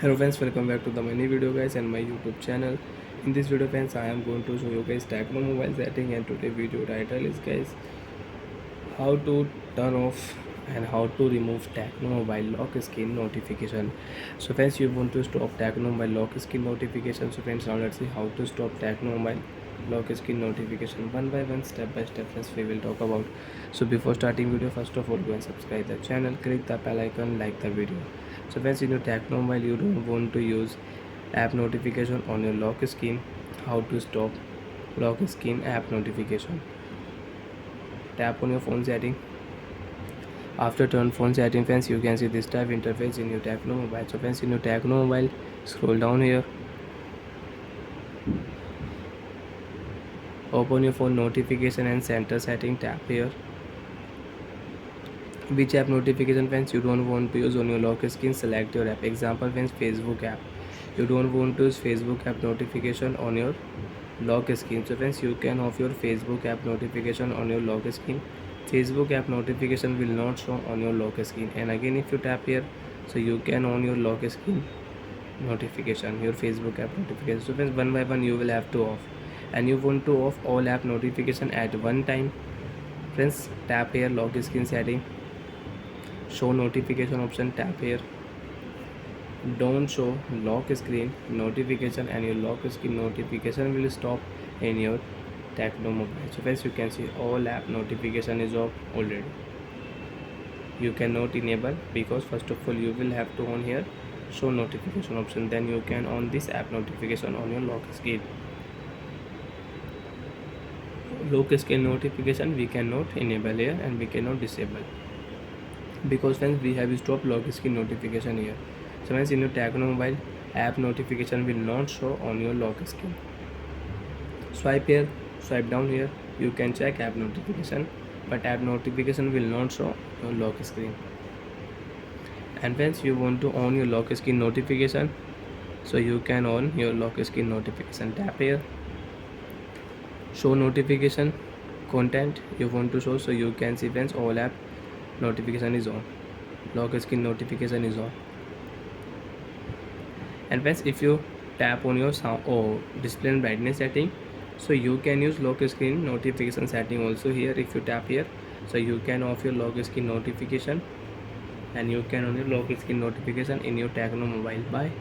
Hello friends, welcome back to the mini video guys and my YouTube channel. In this video friends, I am going to show you guys Tecno mobile setting, and today video title is guys how to turn off and how to remove Tecno mobile lock screen notification. So friends, you want to stop Tecno mobile lock screen notification. So friends, now let's see how to stop Tecno mobile lock screen notification one by one, step by step friends, we will talk about. So before starting video, first of all go and subscribe the channel, click the bell icon, like the video. So friends, in your Tecno mobile you don't want to use app notification on your lock screen. How to stop lock screen app notification? Tap on your phone setting. After turn phone setting friends, you can see this type interface in your Tecno mobile. So friends, in your Tecno mobile, scroll down here, open your phone notification and center setting, tap here. Which app notification friends you don't want to use on your lock screen, select your app. Example friends, Facebook app. You don't want to use Facebook app notification on your lock screen. So friends, you can off your Facebook app notification on your lock screen. Facebook app notification will not show on your lock screen. And again, if you tap here, so you can on your lock screen notification, your Facebook app notification. So friends, one by one you will have to off, and you want to off all app notification at one time friends, tap here lock screen setting, show notification option, tap here, don't show lock screen notification, and your lock screen notification will stop in your Tecno mobile. So friends, you can see all app notification is off already. You cannot enable because first of all you will have to on here show notification option, then you can on this app notification on your lock screen. Lock screen notification we cannot enable here and we cannot disable because friends we have stopped lock screen notification here. So friends, in your Tecno mobile, app notification will not show on your lock screen. Swipe here, swipe down here, you can check app notification, but app notification will not show on your lock screen. And friends, you want to on your lock screen notification, so you can on your lock screen notification, tap here, show notification content you want to show, so you can see friends all app notification is on, lock screen notification is on. And friends, if you tap on your sound or display and brightness setting, so you can use lock screen notification setting also here. If you tap here, so you can off your lock screen notification and you can on your lock screen notification in your Tecno mobile. Bye.